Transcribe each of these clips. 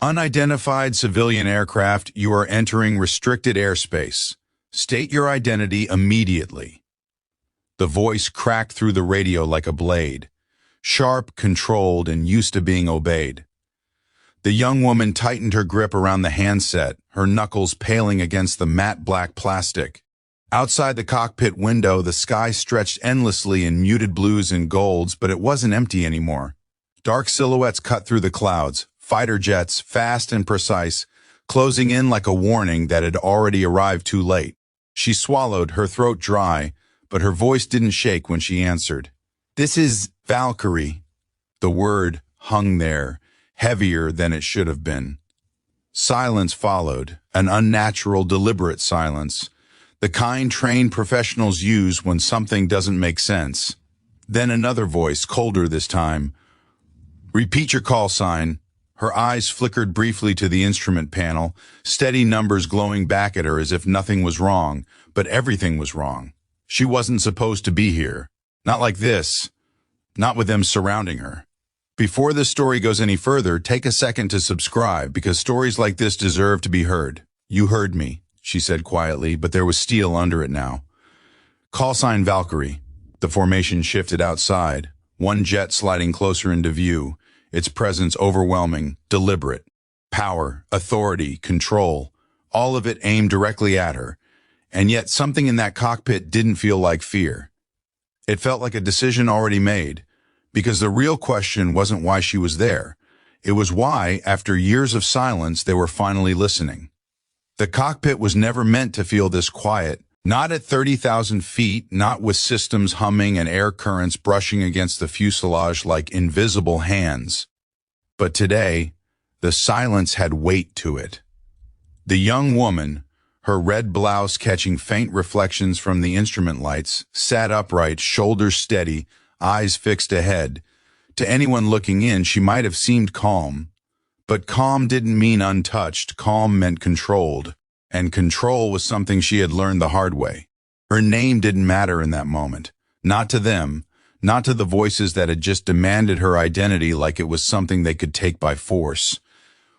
Unidentified civilian aircraft, you are entering restricted airspace. State your identity immediately. The voice cracked through the radio like a blade, sharp, controlled, and used to being obeyed. The young woman tightened her grip around the handset, her knuckles paling against the matte black plastic. Outside the cockpit window, the sky stretched endlessly in muted blues and golds, but it wasn't empty anymore. Dark silhouettes cut through the clouds, fighter jets, fast and precise, closing in like a warning that had already arrived too late. She swallowed, her throat dry, but her voice didn't shake when she answered. "This is Valkyrie." The word hung there, heavier than it should have been. Silence followed, an unnatural, deliberate silence, the kind trained professionals use when something doesn't make sense. Then another voice, colder this time. "Repeat your call sign." Her eyes flickered briefly to the instrument panel, steady numbers glowing back at her as if nothing was wrong, but everything was wrong. She wasn't supposed to be here. Not like this. Not with them surrounding her. Before this story goes any further, take a second to subscribe, because stories like this deserve to be heard. "You heard me," she said quietly, but there was steel under it now. "Call sign Valkyrie." The formation shifted outside, one jet sliding closer into view, its presence overwhelming, deliberate. Power, authority, control, all of it aimed directly at her, and yet something in that cockpit didn't feel like fear. It felt like a decision already made, because the real question wasn't why she was there. It was why, after years of silence, they were finally listening. The cockpit was never meant to feel this quiet, not at 30,000 feet, not with systems humming and air currents brushing against the fuselage like invisible hands. But today, the silence had weight to it. The young woman, her red blouse catching faint reflections from the instrument lights, sat upright, shoulders steady, eyes fixed ahead. To anyone looking in, she might have seemed calm. But calm didn't mean untouched. Calm meant controlled. And control was something she had learned the hard way. Her name didn't matter in that moment. Not to them, not to the voices that had just demanded her identity like it was something they could take by force.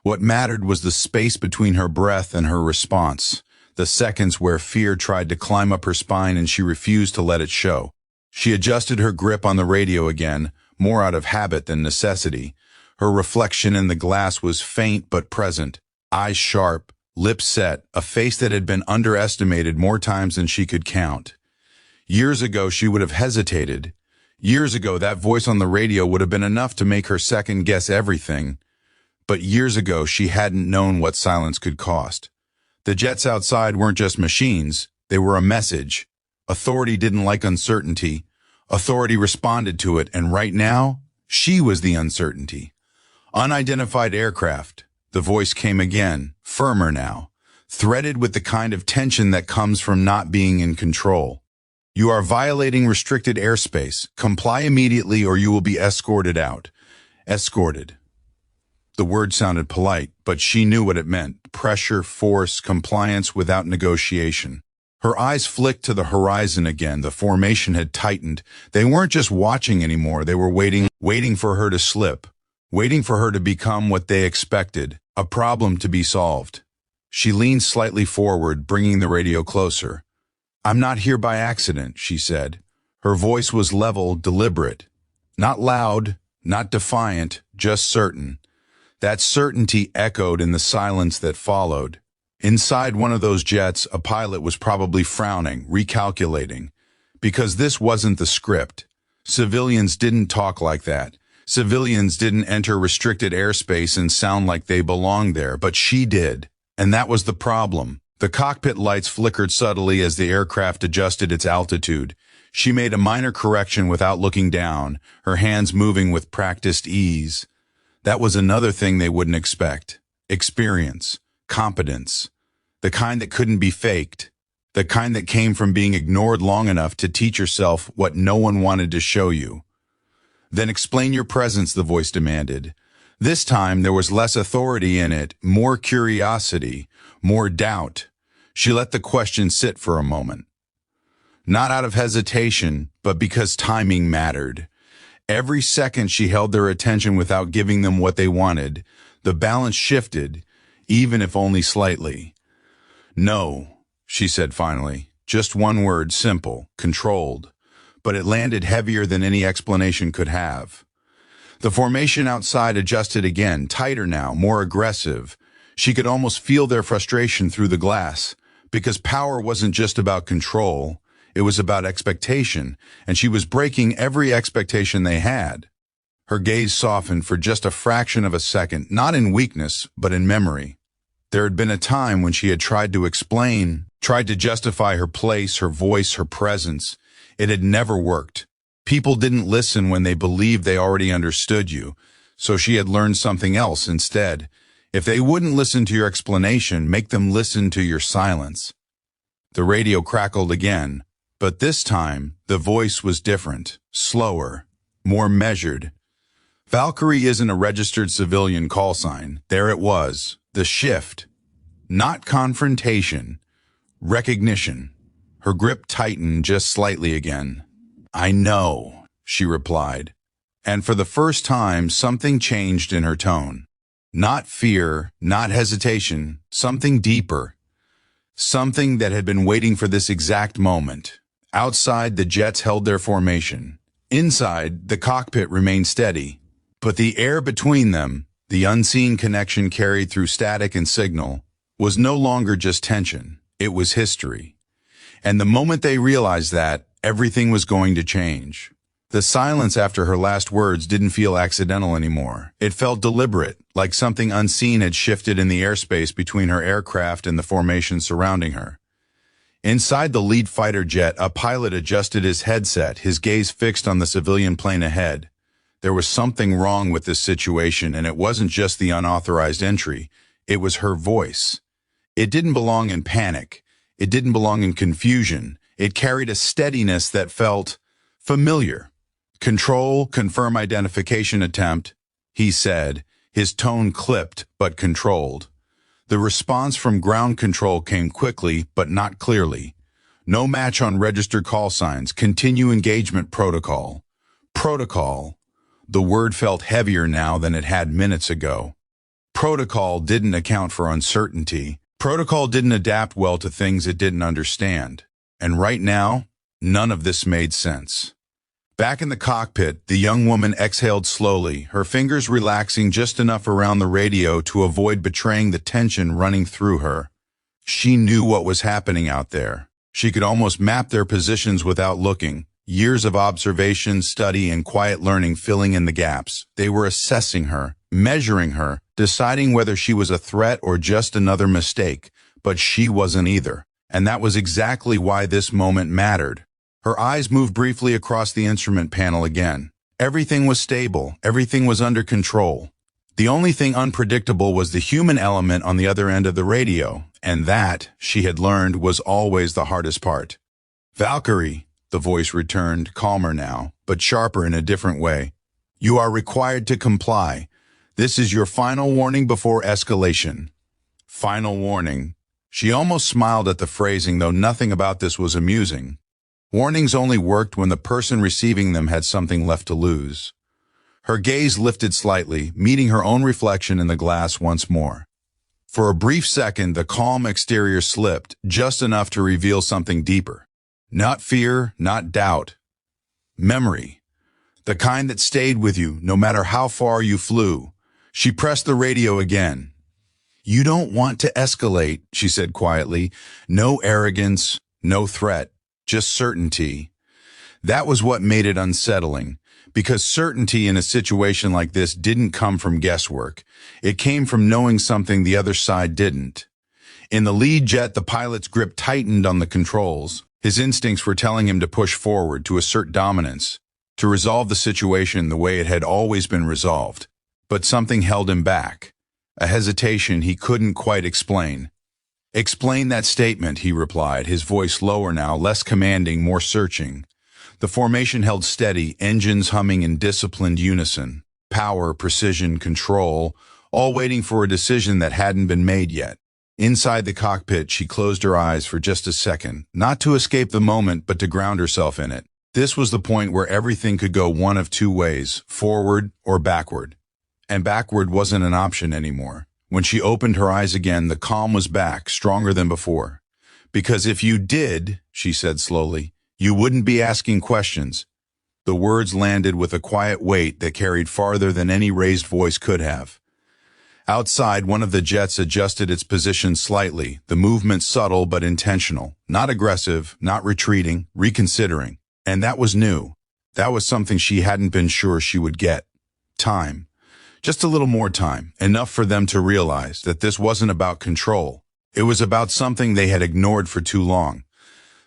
What mattered was the space between her breath and her response, the seconds where fear tried to climb up her spine and she refused to let it show. She adjusted her grip on the radio again, more out of habit than necessity. Her reflection in the glass was faint but present, eyes sharp, lips set, a face that had been underestimated more times than she could count. Years ago, she would have hesitated. Years ago, that voice on the radio would have been enough to make her second-guess everything. But years ago, she hadn't known what silence could cost. The jets outside weren't just machines. They were a message. Authority didn't like uncertainty. Authority responded to it, and right now, she was the uncertainty. Unidentified aircraft. The voice came again, firmer now, threaded with the kind of tension that comes from not being in control. "You are violating restricted airspace. Comply immediately or you will be escorted out." Escorted. The word sounded polite, but she knew what it meant. Pressure, force, compliance without negotiation. Her eyes flicked to the horizon again. The formation had tightened. They weren't just watching anymore. They were waiting for her to slip, waiting for her to become what they expected, a problem to be solved. She leaned slightly forward, bringing the radio closer. "I'm not here by accident," she said. Her voice was level, deliberate. Not loud, not defiant, just certain. That certainty echoed in the silence that followed. Inside one of those jets, a pilot was probably frowning, recalculating. Because this wasn't the script. Civilians didn't talk like that. Civilians didn't enter restricted airspace and sound like they belonged there, but she did. And that was the problem. The cockpit lights flickered subtly as the aircraft adjusted its altitude. She made a minor correction without looking down, her hands moving with practiced ease. That was another thing they wouldn't expect. Experience. Competence. The kind that couldn't be faked. The kind that came from being ignored long enough to teach yourself what no one wanted to show you. "Then explain your presence," the voice demanded. This time there was less authority in it, more curiosity, more doubt. She let the question sit for a moment. Not out of hesitation, but because timing mattered. Every second she held their attention without giving them what they wanted. The balance shifted, even if only slightly. "No," she said finally. Just one word, simple, controlled. But it landed heavier than any explanation could have. The formation outside adjusted again, tighter now, more aggressive. She could almost feel their frustration through the glass, because power wasn't just about control, it was about expectation, and she was breaking every expectation they had. Her gaze softened for just a fraction of a second, not in weakness, but in memory. There had been a time when she had tried to explain, tried to justify her place, her voice, her presence. It had never worked. People didn't listen when they believed they already understood you, so she had learned something else instead. If they wouldn't listen to your explanation, make them listen to your silence. The radio crackled again, but this time the voice was different, slower, more measured. Valkyrie isn't a registered civilian call sign. There it was, the shift. Not confrontation, recognition. Her grip tightened just slightly again. "I know," she replied. And for the first time, something changed in her tone. Not fear, not hesitation, something deeper. Something that had been waiting for this exact moment. Outside, the jets held their formation. Inside, the cockpit remained steady. But the air between them, the unseen connection carried through static and signal, was no longer just tension. It was history. And the moment they realized that, everything was going to change. The silence after her last words didn't feel accidental anymore. It felt deliberate, like something unseen had shifted in the airspace between her aircraft and the formation surrounding her. Inside the lead fighter jet, a pilot adjusted his headset, his gaze fixed on the civilian plane ahead. There was something wrong with this situation, and it wasn't just the unauthorized entry. It was her voice. It didn't belong in panic. It didn't belong in confusion. It carried a steadiness that felt familiar. "Control, confirm identification attempt," he said, his tone clipped but controlled. The response from ground control came quickly but not clearly. "No match on registered call signs. Continue engagement protocol." Protocol. The word felt heavier now than it had minutes ago. Protocol didn't account for uncertainty. Protocol didn't adapt well to things it didn't understand. And right now, none of this made sense. Back in the cockpit, the young woman exhaled slowly, her fingers relaxing just enough around the radio to avoid betraying the tension running through her. She knew what was happening out there. She could almost map their positions without looking. Years of observation, study, and quiet learning filling in the gaps. They were assessing her, measuring her, deciding whether she was a threat or just another mistake. But she wasn't either. And that was exactly why this moment mattered. Her eyes moved briefly across the instrument panel again. Everything was stable. Everything was under control. The only thing unpredictable was the human element on the other end of the radio. And that, she had learned, was always the hardest part. "Valkyrie," the voice returned, calmer now, but sharper in a different way. "You are required to comply. This is your final warning before escalation." Final warning. She almost smiled at the phrasing, though nothing about this was amusing. Warnings only worked when the person receiving them had something left to lose. Her gaze lifted slightly, meeting her own reflection in the glass once more. For a brief second, the calm exterior slipped, just enough to reveal something deeper. Not fear, not doubt. Memory. The kind that stayed with you, no matter how far you flew. She pressed the radio again. "You don't want to escalate," she said quietly. "No arrogance, no threat. Just certainty." That was what made it unsettling, because certainty in a situation like this didn't come from guesswork. It came from knowing something the other side didn't. In the lead jet, the pilot's grip tightened on the controls. His instincts were telling him to push forward, to assert dominance, to resolve the situation the way it had always been resolved. But something held him back, a hesitation he couldn't quite explain. "Explain that statement," he replied, his voice lower now, less commanding, more searching. The formation held steady, engines humming in disciplined unison. Power, precision, control, all waiting for a decision that hadn't been made yet. Inside the cockpit, she closed her eyes for just a second, not to escape the moment, but to ground herself in it. This was the point where everything could go one of two ways, forward or backward. and backward wasn't an option anymore. When she opened her eyes again, the calm was back, stronger than before. Because if you did, she said slowly, you wouldn't be asking questions. The words landed with a quiet weight that carried farther than any raised voice could have. Outside, one of the jets adjusted its position slightly, the movement subtle but intentional, not aggressive, not retreating, reconsidering. And that was new. That was something she hadn't been sure she would get. Time. Just a little more time, enough for them to realize that this wasn't about control. It was about something they had ignored for too long.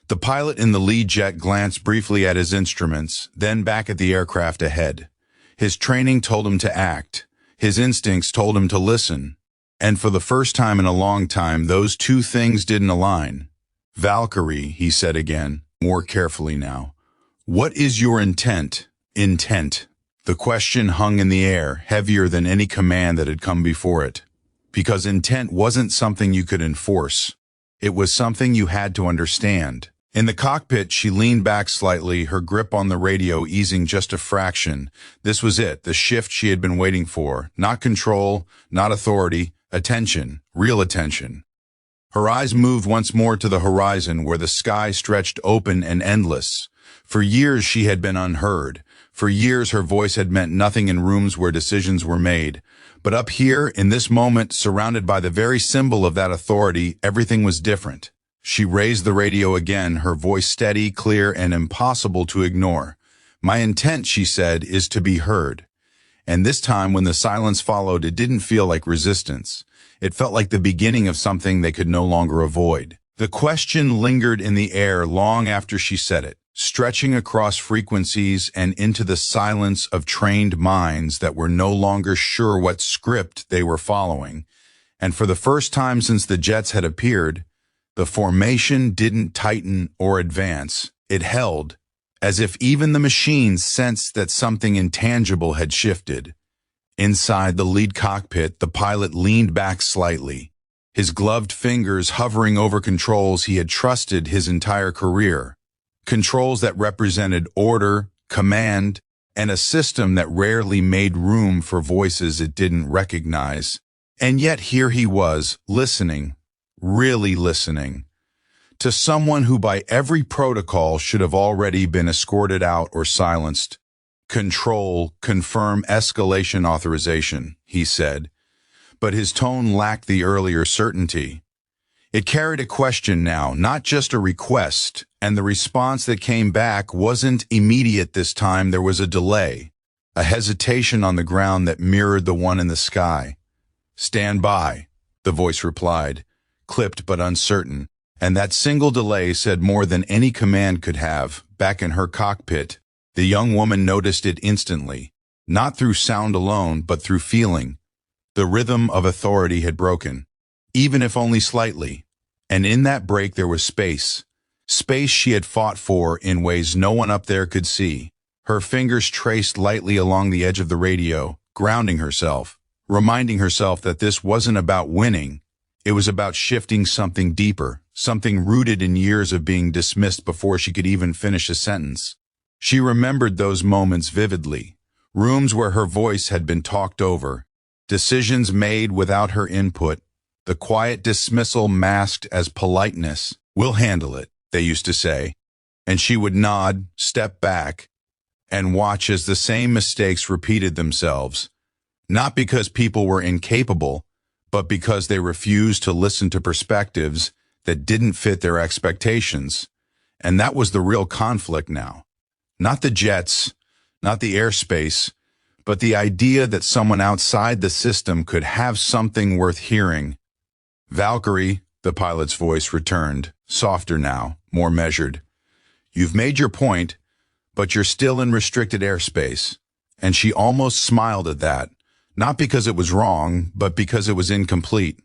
The pilot in the lead jet glanced briefly at his instruments, then back at the aircraft ahead. His training told him to act. His instincts told him to listen. And for the first time in a long time, those two things didn't align. Valkyrie, he said again, more carefully now. What is your intent? Intent. The question hung in the air, heavier than any command that had come before it. Because intent wasn't something you could enforce. It was something you had to understand. In the cockpit, she leaned back slightly, her grip on the radio easing just a fraction. This was it, the shift she had been waiting for. Not control, not authority, attention, real attention. Her eyes moved once more to the horizon where the sky stretched open and endless. For years she had been unheard. For years her voice had meant nothing in rooms where decisions were made. But up here, in this moment, surrounded by the very symbol of that authority, everything was different. She raised the radio again, her voice steady, clear, and impossible to ignore. My intent, she said, is to be heard. And this time, when the silence followed, it didn't feel like resistance. It felt like the beginning of something they could no longer avoid. The question lingered in the air long after she said it, stretching across frequencies and into the silence of trained minds that were no longer sure what script they were following. And for the first time since the jets had appeared, the formation didn't tighten or advance. It held, as if even the machines sensed that something intangible had shifted. Inside the lead cockpit, the pilot leaned back slightly, his gloved fingers hovering over controls he had trusted his entire career. Controls that represented order, command, and a system that rarely made room for voices it didn't recognize. And yet here he was, listening, really listening, to someone who by every protocol should have already been escorted out or silenced. Control, confirm escalation authorization, he said, but his tone lacked the earlier certainty. It carried a question now, not just a request, and the response that came back wasn't immediate this time. There was a delay, a hesitation on the ground that mirrored the one in the sky. Stand by, the voice replied, clipped but uncertain, and that single delay said more than any command could have. Back in her cockpit, the young woman noticed it instantly, not through sound alone, but through feeling. The rhythm of authority had broken, even if only slightly, and in that break there was space. Space she had fought for in ways no one up there could see. Her fingers traced lightly along the edge of the radio, grounding herself, reminding herself that this wasn't about winning. It was about shifting something deeper, something rooted in years of being dismissed before she could even finish a sentence. She remembered those moments vividly, rooms where her voice had been talked over, decisions made without her input, the quiet dismissal masked as politeness. We'll handle it, they used to say, and she would nod, step back, and watch as the same mistakes repeated themselves, not because people were incapable, but because they refused to listen to perspectives that didn't fit their expectations. And that was the real conflict now. Not the jets, not the airspace, but the idea that someone outside the system could have something worth hearing. Valkyrie, the pilot's voice returned, softer now, more measured. You've made your point, but you're still in restricted airspace. And she almost smiled at that, not because it was wrong, but because it was incomplete.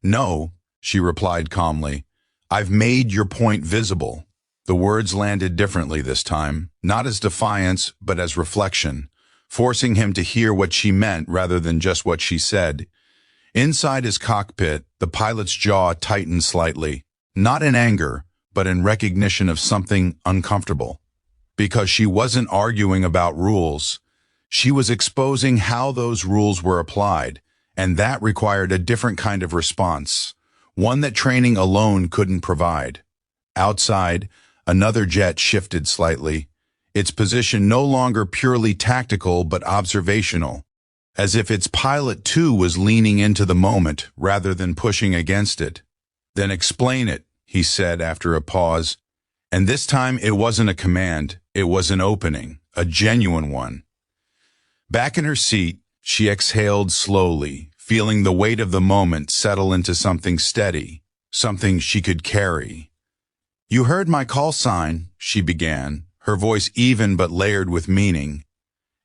No, she replied calmly, I've made your point visible. The words landed differently this time, not as defiance, but as reflection, forcing him to hear what she meant rather than just what she said. Inside his cockpit, the pilot's jaw tightened slightly, not in anger, but in recognition of something uncomfortable. Because she wasn't arguing about rules. She was exposing how those rules were applied, and that required a different kind of response, one that training alone couldn't provide. Outside, another jet shifted slightly, its position no longer purely tactical but observational, as if its pilot too was leaning into the moment rather than pushing against it. "Then explain it," he said after a pause. And this time it wasn't a command, it was an opening, a genuine one. Back in her seat, she exhaled slowly, feeling the weight of the moment settle into something steady, something she could carry. "You heard my call sign," she began, her voice even but layered with meaning.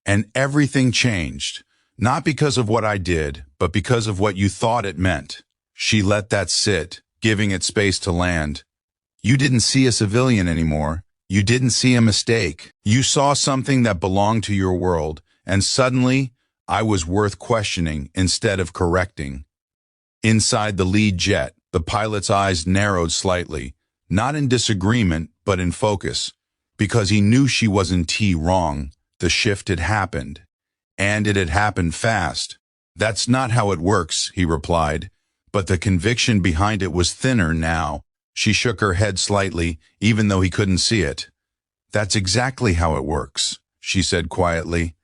"And everything changed, not because of what I did, but because of what you thought it meant." She let that sit, giving it space to land. "You didn't see a civilian anymore. You didn't see a mistake. You saw something that belonged to your world, and suddenly, I was worth questioning instead of correcting." Inside the lead jet, the pilot's eyes narrowed slightly, not in disagreement, but in focus, because he knew she wasn't wrong. The shift had happened, and it had happened fast. "That's not how it works," he replied, but the conviction behind it was thinner now. She shook her head slightly, even though he couldn't see it. "That's exactly how it works," she said quietly.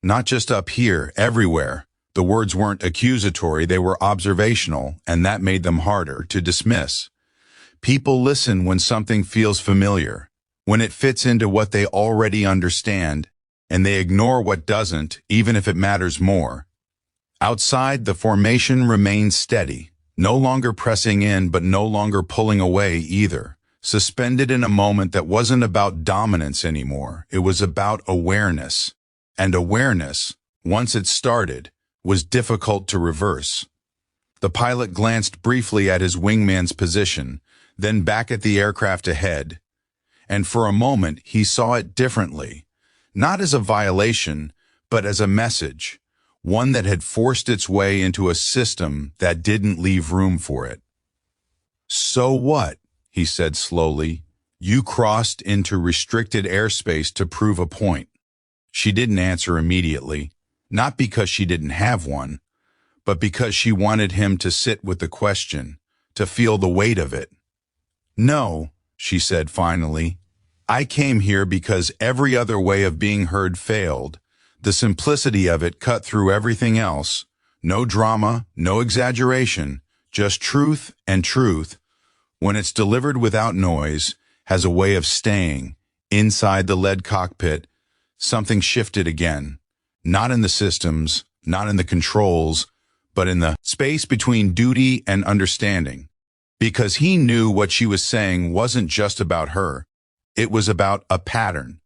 "Not just up here, everywhere." The words weren't accusatory, they were observational, and that made them harder to dismiss. People listen when something feels familiar, when it fits into what they already understand, and they ignore what doesn't, even if it matters more. Outside, the formation remained steady, no longer pressing in but no longer pulling away either, suspended in a moment that wasn't about dominance anymore. It was about awareness. And awareness, once it started, was difficult to reverse. The pilot glanced briefly at his wingman's position, then back at the aircraft ahead. And for a moment he saw it differently, not as a violation, but as a message, one that had forced its way into a system that didn't leave room for it. "So what?" he said slowly. "You crossed into restricted airspace to prove a point." She didn't answer immediately, not because she didn't have one, but because she wanted him to sit with the question, to feel the weight of it. "No," she said finally. "I came here because every other way of being heard failed. The simplicity of it cut through everything else. No drama, no exaggeration, just truth, and truth, when it's delivered without noise, has a way of staying." Inside the lead cockpit, something shifted again. Not in the systems, not in the controls, but in the space between duty and understanding. Because he knew what she was saying wasn't just about her. It was about a pattern,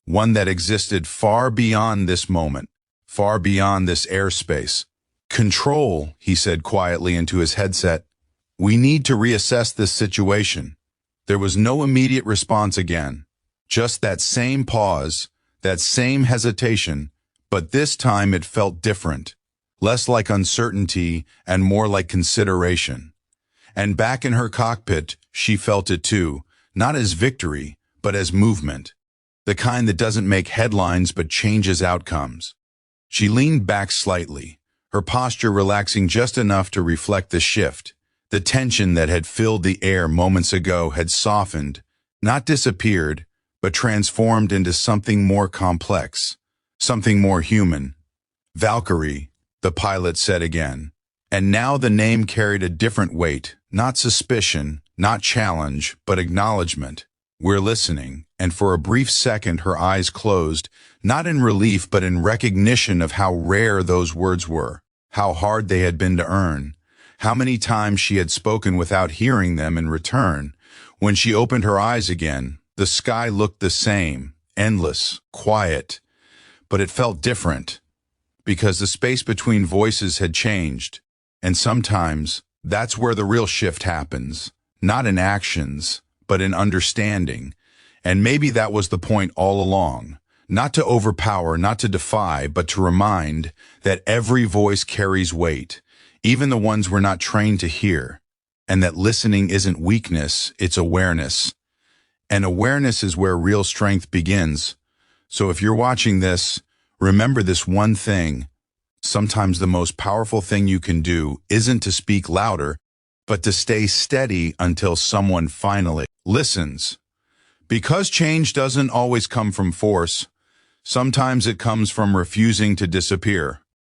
one that existed far beyond this moment, far beyond this airspace. "Control," he said quietly into his headset. "We need to reassess this situation." There was no immediate response again, just that same pause, that same hesitation, but this time it felt different, less like uncertainty and more like consideration. And back in her cockpit, she felt it too, not as victory, but as movement. The kind that doesn't make headlines but changes outcomes. She leaned back slightly, her posture relaxing just enough to reflect the shift. The tension that had filled the air moments ago had softened, not disappeared, but transformed into something more complex, something more human. "Valkyrie," the pilot said again. And now the name carried a different weight, not suspicion, not challenge, but acknowledgement. "We're listening," and for a brief second her eyes closed, not in relief but in recognition of how rare those words were, how hard they had been to earn, how many times she had spoken without hearing them in return. When she opened her eyes again, the sky looked the same, endless, quiet, but it felt different, because the space between voices had changed, and sometimes that's where the real shift happens, not in actions, but in understanding. And maybe that was the point all along, not to overpower, not to defy, but to remind that every voice carries weight, even the ones we're not trained to hear, and that listening isn't weakness, it's awareness. And awareness is where real strength begins. So if you're watching this, Remember this one thing. Sometimes the most powerful thing you can do isn't to speak louder, but to stay steady until someone finally listens. Because change doesn't always come from force, sometimes it comes from refusing to disappear.